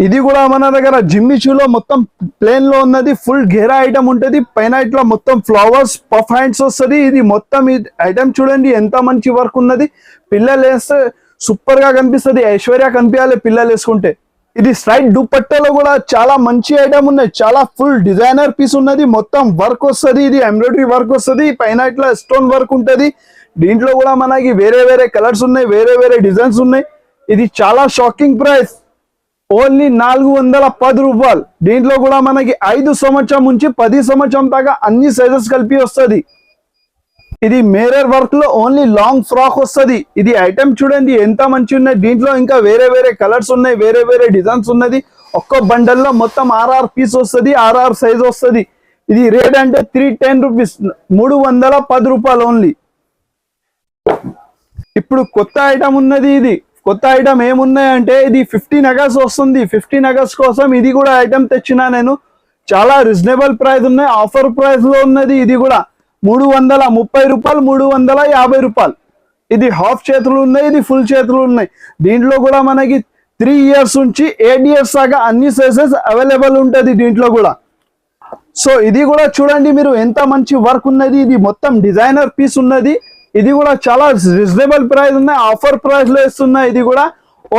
ఇది కూడా మన దగ్గర జిమ్మిచూలో మొత్తం ప్లేన్ లో ఉన్నది. ఫుల్ గేరా ఐటమ్ ఉంటది. పైన ఇట్లా మొత్తం ఫ్లవర్స్, పఫ్ హ్యాండ్స్ వస్తుంది. ఇది మొత్తం ఐటమ్ చూడండి ఎంత మంచి వర్క్ ఉన్నది. పిల్లలు వేస్తే సూపర్ గా కనిపిస్తుంది, ఐశ్వర్య కనిపించాలి పిల్లలు వేసుకుంటే. ఇది స్ట్రైట్ దుపట్టాలో కూడా చాలా మంచి ఐటమ్ ఉన్నాయి. చాలా ఫుల్ డిజైనర్ పీస్ ఉన్నది, మొత్తం వర్క్ వస్తుంది. ఇది ఎంబ్రాయిడరీ వర్క్ వస్తుంది, పైన ఇట్లా స్టోన్ వర్క్ ఉంటది. దీంట్లో కూడా మనకి వేరే వేరే కలర్స్ ఉన్నాయి, వేరే వేరే డిజైన్స్ ఉన్నాయి. ఇది చాలా షాకింగ్ ప్రైస్, ఓన్లీ 410 రూపాయలు. దీంట్లో కూడా మనకి 5 సంవత్సరం నుంచి 10 సంవత్సరం దాకా అన్ని సైజెస్ కలిపి వస్తుంది. ఇది మిర్రర్ వర్క్ లో ఓన్లీ లాంగ్ ఫ్రాక్ వస్తుంది. ఇది ఐటమ్ చూడండి ఎంత మంచి ఉన్నాయి. దీంట్లో ఇంకా వేరే వేరే కలర్స్ ఉన్నాయి, వేరే వేరే డిజైన్స్ ఉన్నది. ఒక్క బండల్ లో మొత్తం 6 పీస్ వస్తుంది, 6 సైజ్ వస్తుంది. ఇది రేట్ అంటే 310 రూపీస్, 310 రూపాయలు ఓన్లీ. ఇప్పుడు కొత్త ఐటమ్ ఉన్నది. ఇది కొత్త ఐటమ్ ఏమున్నాయంటే ఇది 15 అగస్ట్ వస్తుంది. 15 అగస్ట్ కోసం ఇది కూడా ఐటమ్ తెచ్చినా నేను. చాలా రీజనబుల్ ప్రైస్ ఉన్నాయి, ఆఫర్ ప్రైస్ లో ఉన్నది. ఇది కూడా 330 రూపాయలు, 350 రూపాయలు. ఇది హాఫ్ చేతులు ఉన్నాయి, ఇది ఫుల్ చేతులు ఉన్నాయి. దీంట్లో కూడా మనకి 3 ఇయర్స్ నుంచి 8 ఇయర్స్ దాకా అన్ని సైజెస్ అవైలబుల్ ఉంటుంది దీంట్లో కూడా. సో ఇది కూడా చూడండి మీరు ఎంత మంచి వర్క్ ఉన్నది. ఇది మొత్తం డిజైనర్ పీస్ ఉన్నది. ఇది కూడా చాలా రీజనబుల్ ప్రైస్ ఉన్నాయి, ఆఫర్ ప్రైస్ లో ఇస్తున్నాయి. ఇది కూడా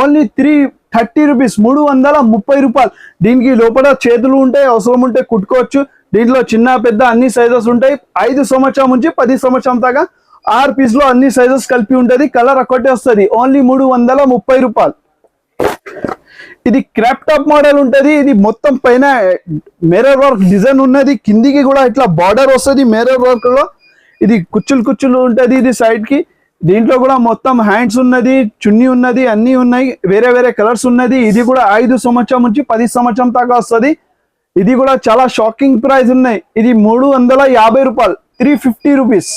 ఓన్లీ 330 రూపీస్, 330 రూపాయలు. దీనికి లోపల చేతులు ఉంటాయి, అవసరం ఉంటే కుట్టుకోవచ్చు. దీంట్లో చిన్న పెద్ద అన్ని సైజెస్ ఉంటాయి. 5 సంవత్సరం నుంచి 10 సంవత్సరం దాకా 6 పీస్ లో అన్ని సైజెస్ కలిపి ఉంటది. కలర్ ఒకటే వస్తుంది, ఓన్లీ 330 రూపాయలు. ఇది క్రాప్ టాప్ మోడల్ ఉంటది. ఇది మొత్తం పైన మిర్రర్ వర్క్ డిజైన్ ఉన్నది, కిందికి కూడా ఇట్లా బార్డర్ వస్తుంది మిర్రర్ వర్క్ లో. ఇది కుచ్చులు కుచ్చులు ఉంటది ఇది సైడ్ కి. దీంట్లో కూడా మొత్తం హ్యాండ్స్ ఉన్నది, చున్నీ ఉన్నది, అన్ని ఉన్నాయి, వేరే వేరే కలర్స్ ఉన్నది. ఇది కూడా 5 సంవత్సరం నుంచి 10 సంవత్సరం దాకా వస్తుంది. ఇది కూడా చాలా షాకింగ్ ప్రైస్ ఉన్నాయి. ఇది 350 రూపాయలు, 350 రూపీస్.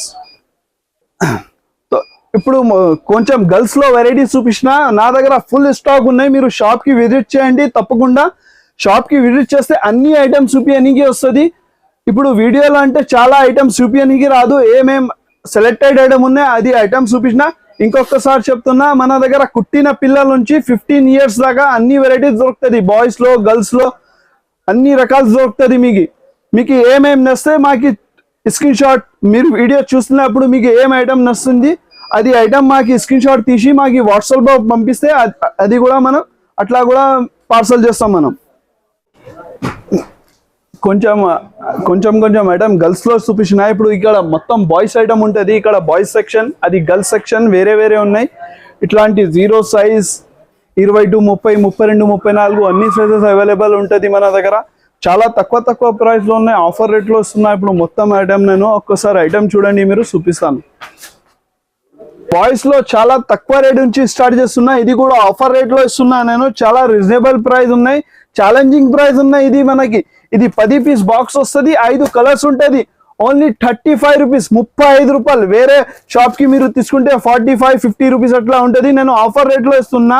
ఇప్పుడు కొంచెం గర్ల్స్ లో వెరైటీస్ చూపించిన, నా దగ్గర ఫుల్ స్టాక్ ఉన్నాయి. మీరు షాప్ కి విజిట్ చేయండి తప్పకుండా. షాప్ కి విజిట్ చేస్తే అన్ని ఐటమ్స్ చూపించడానికి వస్తుంది. ఇప్పుడు వీడియోలో అంటే చాలా ఐటమ్స్ చూపించడానికి రాదు. ఏమేం సెలెక్టెడ్ ఐటమ్ ఉన్నాయి అది ఐటమ్స్ చూపించిన. ఇంకొకసారి చెప్తున్నా, మన దగ్గర కుట్టిన పిల్లల నుంచి 15 years దాకా అన్ని వెరైటీస్ దొరుకుతుంది. బాయ్స్ లో గర్ల్స్ లో అన్ని రకాలు దొరుకుతుంది. మీకు ఏమేమి నచ్చితే మాకి స్క్రీన్ షాట్, మీరు వీడియో చూస్తున్నప్పుడు మీకు ఏం ఐటమ్ నచ్చుతుంది అది ఐటమ్ మాకి స్క్రీన్ షాట్ తీసి మాకి వాట్సాప్ లో పంపిస్తే అది కూడా మనం అట్లా కూడా పార్సల్ చేస్తాం. మనం కొంచెం ఐటమ్ గర్ల్స్ లో చూపించిన. ఇప్పుడు ఇక్కడ మొత్తం బాయ్స్ ఐటమ్ ఉంటుంది. ఇక్కడ బాయ్స్ సెక్షన్, అది గర్ల్స్ సెక్షన్ వేరే ఉన్నాయి. ఇట్లాంటి 0 size 22, 30, 32, 34 అన్ని సైజెస్ అవైలబుల్ ఉంటుంది మన దగ్గర. చాలా తక్కువ ప్రైస్ లో ఉన్నాయి, ఆఫర్ రేట్ లో వస్తున్నాయి. ఇప్పుడు మొత్తం ఐటమ్ నేను ఒక్కసారి ఐటమ్ చూడండి, మీరు చూపిస్తాను. బాయ్స్ లో చాలా తక్కువ రేట్ నుంచి స్టార్ట్ చేస్తున్నా. ఇది కూడా ఆఫర్ రేట్ లో ఇస్తున్నా నేను. చాలా రీజనబుల్ ప్రైస్ ఉన్నాయి, ఛాలెంజింగ్ ప్రైస్ ఉన్నాయి. ఇది 10 piece బాక్స్ వస్తుంది, 5 కలర్స్ ఉంటుంది. ఓన్లీ 35 రూపీస్, 35 రూపాయలు. వేరే షాప్ కి మీరు తీసుకుంటే 45, 50 రూపీస్ అట్లా ఉంటుంది. నేను ఆఫర్ రేట్ లో ఇస్తున్నా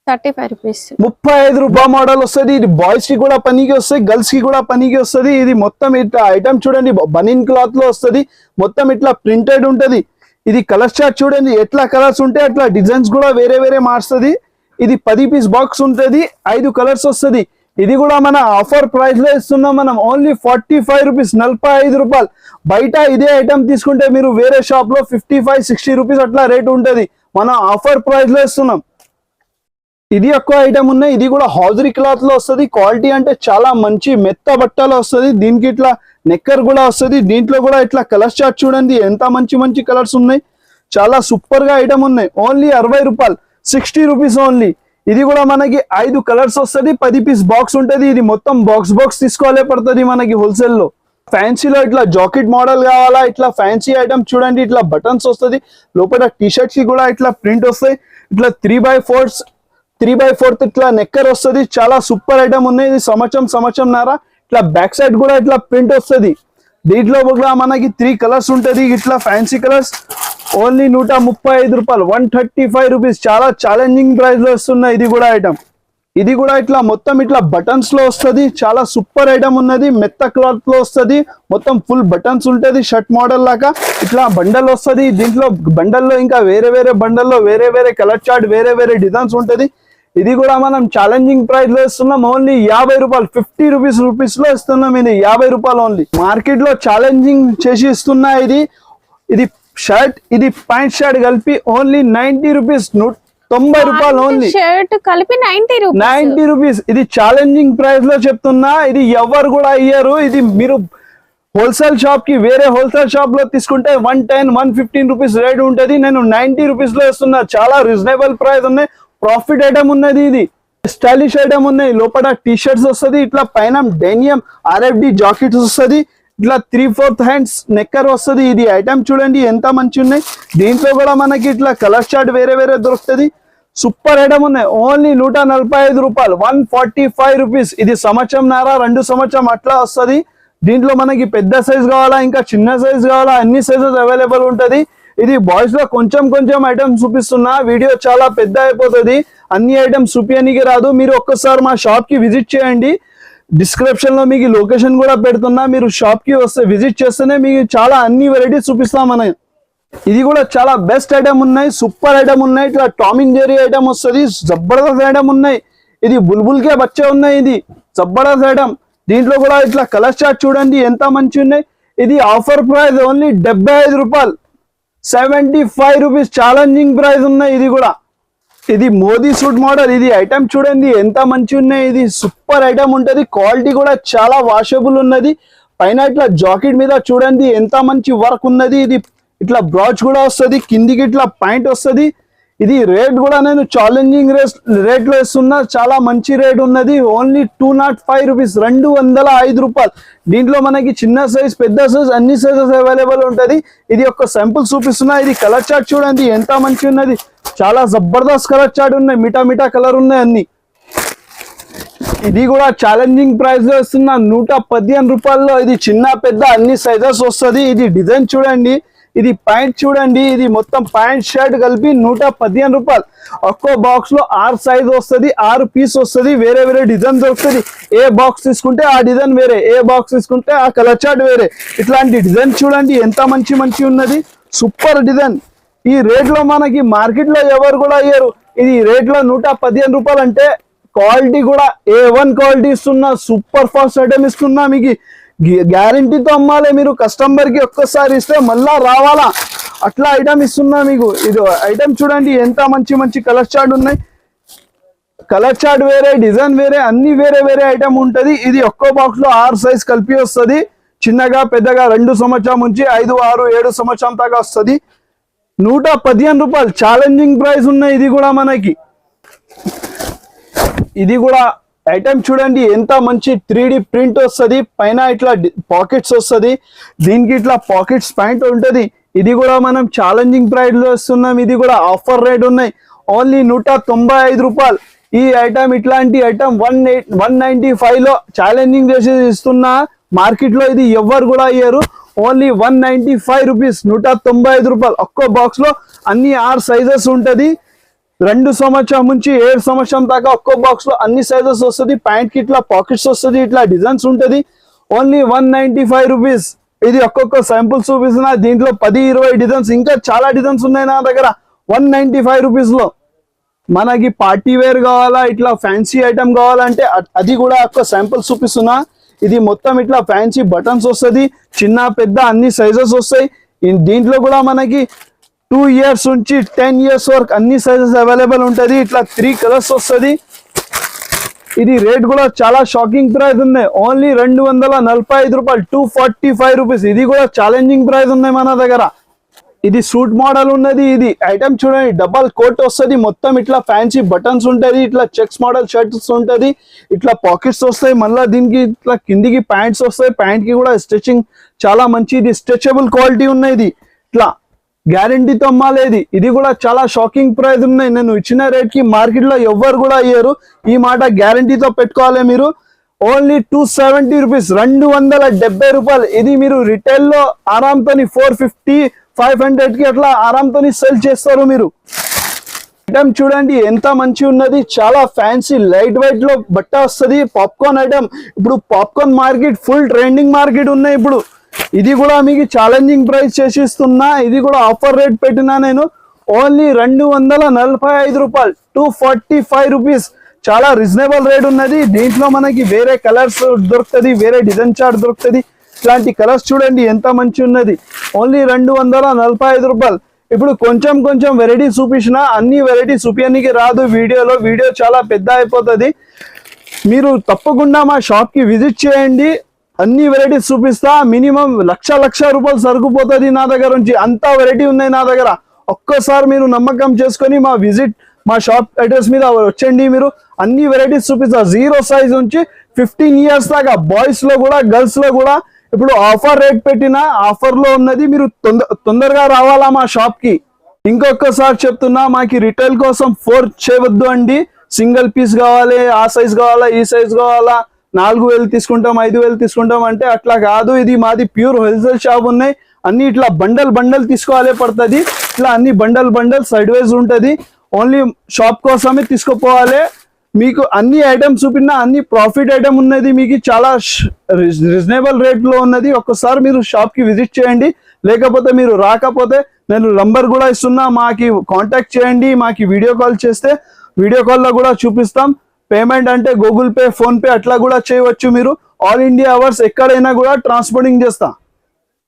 35 రూపీస్, 35 రూపాయల మోడల్ వస్తుంది. ఇది బాయ్స్ కి కూడా పనికి వస్తుంది, గర్ల్స్ కి కూడా పనికి వస్తుంది. ఇది మొత్తం ఇట్లా ఐటమ్ చూడండి, బనీన్ క్లాత్ లో వస్తుంది. మొత్తం ఇట్లా ప్రింటెడ్ ఉంటది. ఇది కలర్ చార్ట్ చూడండి, ఎట్లా కలర్స్ ఉంటే అట్లా డిజైన్స్ కూడా వేరే మారుస్తుంది. ఇది 10 piece బాక్స్ ఉంటుంది, 5 కలర్స్ వస్తుంది. ఇది కూడా మన ఆఫర్ ప్రైస్ లో ఇస్తున్నాం మనం. ఓన్లీ 45 రూపీస్, 45 రూపాయలు. బయట ఇదే ఐటమ్ తీసుకుంటే మీరు వేరే షాప్ లో 55, 60 రూపీస్ అట్లా రేట్ ఉంటది. మన ఆఫర్ ప్రైస్ లో ఇస్తున్నాం. ఇది ఎక్కువ ఐటమ్ ఉన్నాయి. ఇది కూడా హౌజరీ క్లాత్ లో వస్తుంది. క్వాలిటీ అంటే చాలా మంచి మెత్త బట్టలు వస్తుంది. దీనికి ఇట్లా నెక్కర్ కూడా వస్తుంది. దీంట్లో కూడా ఇట్లా కలర్ చార్ట్ చూడండి, ఎంత మంచి కలర్స్ ఉన్నాయి. చాలా సూపర్ గా ఐటమ్ ఉన్నాయి. ఓన్లీ 60 రూపాయలు, 60 రూపీస్ ఓన్లీ. ఇది కూడా మనకి 5 కలర్స్ వస్తుంది, 10 piece బాక్స్ ఉంటుంది. ఇది మొత్తం బాక్స్ తీసుకోవాలే పడుతుంది మనకి హోల్సేల్ లో. ఫ్యాన్సీలో ఇట్లా జాకెట్ మోడల్ కావాలా, ఇట్లా ఫ్యాన్సీ ఐటమ్ చూడండి, ఇట్లా బటన్స్ వస్తుంది. లోపల టీ షర్ట్స్ కి కూడా ఇట్లా ప్రింట్ వస్తాయి. ఇట్లా 3/4 ఇట్లా నెక్కర్ వస్తుంది. చాలా సూపర్ ఐటమ్ ఉన్నాయి. ఇది సంవత్సరం నారా. ఇట్లా బ్యాక్ సైడ్ కూడా ఇట్లా ప్రింట్ వస్తుంది. దీంట్లో కూడా మనకి 3 కలర్స్ ఉంటుంది. ఇట్లా ఫ్యాన్సీ కలర్స్. ఓన్లీ 135 రూపాయలు, 135 రూపీస్. చాలా ఛాలెంజింగ్ ప్రైస్ లో వస్తున్నాయి. ఇది కూడా ఐటమ్. ఇది కూడా ఇట్లా మొత్తం ఇట్లా బటన్స్ లో వస్తుంది. చాలా సూపర్ ఐటమ్ ఉన్నది. మెత్త క్లాత్ లో వస్తుంది. మొత్తం ఫుల్ బటన్స్ ఉంటుంది. షర్ట్ మోడల్ లాగా ఇట్లా బండల్ వస్తుంది. దీంట్లో బండల్లో ఇంకా వేరే బండల్లో వేరే కలర్ చార్ట్, వేరే డిజైన్స్ ఉంటుంది. ఇది కూడా మనం ఛాలెంజింగ్ ప్రైస్ లో ఇస్తున్నాం. ఓన్లీ 50 రూపాయలు, 50 రూపీస్ లో ఇస్తున్నాం. ఇది 50 రూపాయలు ఓన్లీ. మార్కెట్ లో ఛాలెంజింగ్ చేసి ఇస్తున్నా. ఇది షర్ట్, ఇది ప్యాంట్ షర్ట్ కలిపి ఓన్లీ 90 రూపీస్, 90 రూపాయలు ఓన్లీ. షర్ట్ కలిపి 90 రూపీస్. ఇది ఛాలెంజింగ్ ప్రైస్ లో చెప్తున్నా. ఇది ఎవరు కూడా ఇయ్యరు. ఇది మీరు హోల్సేల్ షాప్ కి, వేరే హోల్సేల్ షాప్ లో తీసుకుంటే 110, 115 రూపీస్ రేట్ ఉంటది. నేను 90 రూపీస్ లో ఇస్తున్నా. చాలా రీజనబుల్ ప్రైస్ ఉన్నాయి. ప్రాఫిట్ ఐటమ్ ఉన్నది. ఇది స్టైలిష్ ఐటమ్ ఉన్నాయి. లోపల టీ షర్ట్స్ వస్తుంది. ఇట్లా పైన డెనియం RFD జాకెట్స్ వస్తుంది. ఇట్లా 3/4 హ్యాండ్స్ నెక్కర్ వస్తుంది. ఇది ఐటమ్ చూడండి ఎంత మంచి ఉన్నాయి. దీంట్లో కూడా మనకి ఇట్లా కలర్ చార్ట్ వేరే దొరుకుతుంది. సూపర్ ఐటమ్ ఉన్నాయి. ఓన్లీ 145 రూపాయలు, 145 రూపీస్. ఇది సంవత్సరంన్నర, 2 సంవత్సరం అట్లా వస్తుంది. దీంట్లో మనకి పెద్ద సైజ్ కావాలా, ఇంకా చిన్న సైజ్ కావాలా, అన్ని సైజెస్ అవైలబుల్ ఉంటది. ఇది బాయ్స్ లో కొంచెం ఐటమ్స్ చూపిస్తున్నా. వీడియో చాలా పెద్ద అయిపోతుంది. అన్ని ఐటమ్స్ చూపించడానికి రాదు. మీరు ఒక్కసారి మా షాప్ కి విజిట్ చేయండి. డిస్క్రిప్షన్ లో మీకు లొకేషన్ కూడా పెడుతున్నా. మీరు షాప్ కి వస్తే విజిట్ చేస్తేనే మీకు చాలా అన్ని వెరైటీస్ చూపిస్తాం మనం. ఇది కూడా చాలా బెస్ట్ ఐటమ్ ఉన్నాయి. సూపర్ ఐటమ్ ఉన్నాయి. ఇట్లా టామ్ అండ్ జెర్రీ ఐటమ్ వస్తుంది. జబర్దస్త్ ఐటమ్ ఉన్నాయి. ఇది బుల్బుల్ కే బచ్చే ఉన్నాయి. ఇది జబర్దస్త్ ఐటమ్. దీంట్లో కూడా ఇట్లా కలర్ చార్ట్ చూడండి ఎంత మంచి ఉన్నాయి. ఇది ఆఫర్ ప్రైస్ ఓన్లీ 75 రూపాయలు, 75 రూపీస్. ఛాలెంజింగ్ ప్రైస్ ఉన్నాయి. ఇది కూడా ఇది మోదీ సూట్ మోడల్. ఇది ఐటమ్ చూడండి ఎంత మంచి ఉన్నాయి. ఇది సూపర్ ఐటమ్ ఉంటది. క్వాలిటీ కూడా చాలా వాషబుల్ ఉన్నది. పైన ఇట్లా జాకెట్ మీద చూడండి ఎంత మంచి వర్క్ ఉన్నది. ఇది ఇట్లా బ్రాచ్ కూడా వస్తుంది. కిందికి ఇట్లా పాయింట్ వస్తుంది. ఇది రేట్ కూడా నేను ఛాలెంజింగ్ రేట్ లో ఇస్తున్నా. చాలా మంచి రేట్ ఉన్నది. ఓన్లీ 205 రూపీస్, 205 రూపాయలు. దీంట్లో మనకి చిన్న సైజ్, పెద్ద సైజ్ అన్ని సైజెస్ అవైలబుల్ ఉంటది. ఇది ఒక శాంపుల్ చూపిస్తున్నా. ఇది కలర్ చార్ట్ చూడండి ఎంత మంచి ఉన్నది. చాలా జబర్దస్త్ కలర్ చార్ట్ ఉన్నాయి. మిఠా కలర్ ఉన్నాయి అన్ని. ఇది కూడా ఛాలెంజింగ్ ప్రైస్ లో ఇస్తున్నా. 115 రూపాయల్లో. ఇది చిన్న పెద్ద అన్ని సైజెస్ వస్తుంది. ఇది డిజైన్ చూడండి. ఇది ప్యాంట్ చూడండి. ఇది మొత్తం ప్యాంట్ షర్ట్ కలిపి 115 రూపాయలు. ఒక్కో బాక్స్ లో 6 సైజ్ వస్తుంది, 6 పీస్ వస్తుంది. వేరే డిజైన్ దొరుకుతుంది. ఏ బాక్స్ తీసుకుంటే ఆ డిజైన్ వేరే, ఏ బాక్స్ తీసుకుంటే ఆ కలర్ చార్ట్ వేరే. ఇట్లాంటి డిజైన్ చూడండి ఎంత మంచి ఉన్నది. Super design. ఈ రేట్ లో మనకి మార్కెట్ లో ఎవరు కూడా అయ్యారు. ఇది రేట్ లో 115 రూపాయలు అంటే క్వాలిటీ కూడా A1 క్వాలిటీ ఇస్తున్నా, సూపర్ ఫాస్ట్ ఐటమ్ ఇస్తున్నా, మీకు గ్యారంటీతో అమ్మాలి. మీరు కస్టమర్ కి ఒక్కసారి ఇస్తే మళ్ళా రావాలా అట్లా ఐటమ్ ఇస్తున్నా మీకు. ఇది ఐటమ్ చూడండి ఎంత మంచి మంచి కలర్ చార్ట్ ఉన్నాయి. కలర్ చార్ట్ వేరే, డిజైన్ వేరే, అన్ని వేరే వేరే ఐటమ్ ఉంటది. ఇది ఒక్కో బాక్స్ లో 6 సైజ్ కలిపి వస్తుంది. చిన్నగా పెద్దగా 2 సంవత్సరం నుంచి 5, 6, 7 సంవత్సరం దాకా వస్తుంది. 115 రూపాయలు ఛాలెంజింగ్ ప్రైస్ ఉన్నాయి. ఇది కూడా మనకి ఇది కూడా ఐటమ్ చూడండి ఎంత మంచి 3D ప్రింట్ వస్తుంది. పైన ఇట్లా పాకెట్స్ వస్తుంది, దీనికి ఇట్లా పాకెట్స్ పాయింట్ ఉంటది. ఇది కూడా మనం ఛాలెంజింగ్ ప్రైస్ లో ఇస్తున్నాం. ఇది కూడా ఆఫర్ రేట్ ఉన్నాయి, ఓన్లీ 195 రూపాయలు. ఈ ఐటమ్ ఇట్లాంటి ఐటమ్ 195 లో ఛాలెంజింగ్ చేసి ఇస్తున్నా. మార్కెట్ లో ఇది ఎవరు కూడా అయ్యారు. ఓన్లీ 195 రూపీస్, 195 రూపాయలు. ఒక్కో బాక్స్ లో అన్ని 6 సైజెస్ ఉంటది. 2 సంవత్సరం నుంచి 7 సంవత్సరం దాకా ఒక్కో బాక్స్ లో అన్ని సైజెస్ వస్తుంది. ప్యాంట్ కి ఇట్లా పాకెట్స్ వస్తుంది, ఇట్లా డిజైన్స్ ఉంటది. Only 195 rupees. ఇది ఒక్కొక్క శాంపుల్ చూపిస్తున్నా. దీంట్లో 10-20 డిజైన్స్, ఇంకా చాలా డిజైన్స్ ఉన్నాయి నా దగ్గర. 195 రూపీస్ లో మనకి పార్టీ వేర్ కావాలా, ఇట్లా ఫ్యాన్సీ ఐటమ్ కావాలంటే అది కూడా ఒక్క శాంపుల్ చూపిస్తున్నా. ఇది మొత్తం ఇట్లా ఫ్యాన్సీ బటన్స్ వస్తుంది, చిన్న పెద్ద అన్ని సైజెస్ వస్తాయి. దీంట్లో కూడా మనకి 2 ఇయర్స్ నుంచి 10 ఇయర్స్ వరకు అన్ని సైజెస్ అవైలబుల్ ఉంటది. ఇట్లా 3 కలర్స్ వస్తుంది. ఇది రేట్ కూడా చాలా షాకింగ్ ప్రైస్ ఉన్నాయి. ఓన్లీ 245 రూపాయలు, 245 రూపీస్. ఇది కూడా ఛాలెంజింగ్ ప్రైస్ ఉన్నాయి మన దగ్గర. ఇది సూట్ మోడల్ ఉన్నది. ఇది ఐటమ్ చూడండి డబల్ కోట్ వస్తుంది, మొత్తం ఇట్లా ఫ్యాన్సీ బటన్స్ ఉంటది, ఇట్లా చెక్స్ మోడల్ షర్ట్స్ ఉంటది, ఇట్లా పాకెట్స్ వస్తాయి. మళ్ళీ దీనికి ఇట్లా కిందికి ప్యాంట్స్ వస్తాయి. ప్యాంట్ కి కూడా స్టిచ్చింగ్ చాలా మంచి, ఇది స్ట్రెచబుల్ క్వాలిటీ ఉన్నాయి. ఇది ఇట్లా గ్యారంటీతో అమ్మాలేదు. ఇది కూడా చాలా షాకింగ్ ప్రైస్ ఉన్నాయి. నేను ఇచ్చిన రేట్ కి మార్కెట్ లో ఎవ్వరు కూడా అయ్యారు. ఈ మాట గ్యారంటీతో పెట్టుకోవాలి మీరు. ఓన్లీ 270 రూపీస్, 270 రూపాయలు. ఇది మీరు రిటైల్ లో ఆరాంతో 450-500 కి అట్లా ఆరాంతో సెల్ చేస్తారు మీరు. ఐటమ్ చూడండి ఎంత మంచి ఉన్నది, చాలా ఫ్యాన్సీ లైట్ వెయిట్ లో బట్ట వస్తుంది. పాప్కార్న్ ఐటమ్, ఇప్పుడు popcorn market full trending market ఉన్నాయి ఇప్పుడు. ఇది కూడా మీకు ఛాలెంజింగ్ ప్రైస్ చేసి ఇస్తున్నా. ఇది కూడా ఆఫర్ రేట్ పెట్టినా నేను. ఓన్లీ 245 రూపాయలు, 245 రూపీస్. చాలా రీజనబుల్ రేట్ ఉన్నది. దీంట్లో మనకి వేరే కలర్స్ దొరుకుతుంది, వేరే డిజైన్ చార్ట్ దొరుకుతుంది. ఇట్లాంటి కలర్స్ చూడండి ఎంత మంచి ఉన్నది. ఓన్లీ 245 రూపాయలు. ఇప్పుడు కొంచెం కొంచెం వెరైటీ చూపించిన, అన్ని వెరైటీ చూపించడానికి రాదు వీడియోలో. వీడియో చాలా పెద్ద అయిపోతుంది. మీరు తప్పకుండా మా షాప్ కి విజిట్ చేయండి, అన్ని వెరైటీస్ చూపిస్తా. మినిమం లక్ష రూపాయలు సరుకుపోతుంది నా దగ్గర నుంచి. అంత వెరైటీ ఉన్నాయి నా దగ్గర. ఒక్కసారి మీరు నమ్మకం చేసుకొని మా షాప్ అడ్రస్ మీద వచ్చండి. మీరు అన్ని వెరైటీస్ చూపిస్తా. 0 సైజ్ నుంచి 15 ఇయర్స్ దాకా, బాయ్స్ లో కూడా గర్ల్స్ లో కూడా. ఇప్పుడు ఆఫర్ రేట్ పెట్టిన ఆఫర్ లో ఉన్నది. మీరు తొందరగా రావాలా మా షాప్ కి. ఇంకొకసారి చెప్తున్నా, మాకి రిటైల్ కోసం 4 చేయవద్దు అండి. సింగిల్ పీస్ కావాలి, ఆ సైజ్ కావాలా, ఈ సైజ్ కావాలా, 4000 తీసుకుంటాం, 5000 తీసుకుంటాం అంటే అట్లా కాదు. ఇది మాది ప్యూర్ హోల్సేల్ షాప్ ఉన్నాయి. అన్ని ఇట్లా బండల్ తీసుకోవాలి పడుతుంది. ఇట్లా అన్ని బండల్ సైడ్ వైజ్ ఉంటది. ఓన్లీ షాప్ కోసమే తీసుకుపోవాలి. మీకు అన్ని ఐటమ్స్ చూపినా, అన్ని ప్రాఫిట్ ఐటమ్ ఉన్నది. మీకు చాలా రీజనబుల్ రేట్ లో ఉన్నది. ఒక్కసారి మీరు షాప్ కి విజిట్ చేయండి. లేకపోతే మీరు రాకపోతే నేను నంబర్ కూడా ఇస్తున్నా, మాకి కాంటాక్ట్ చేయండి. మాకి వీడియో కాల్ చేస్తే వీడియో కాల్ లో కూడా చూపిస్తాం. పేమెంట్ అంటే గూగుల్ పే, ఫోన్ పే అట్లా కూడా చేయవచ్చు మీరు. ఆల్ ఇండియా అవర్స్ ఎక్కడైనా కూడా ట్రాన్స్పోర్టింగ్ చేస్తా.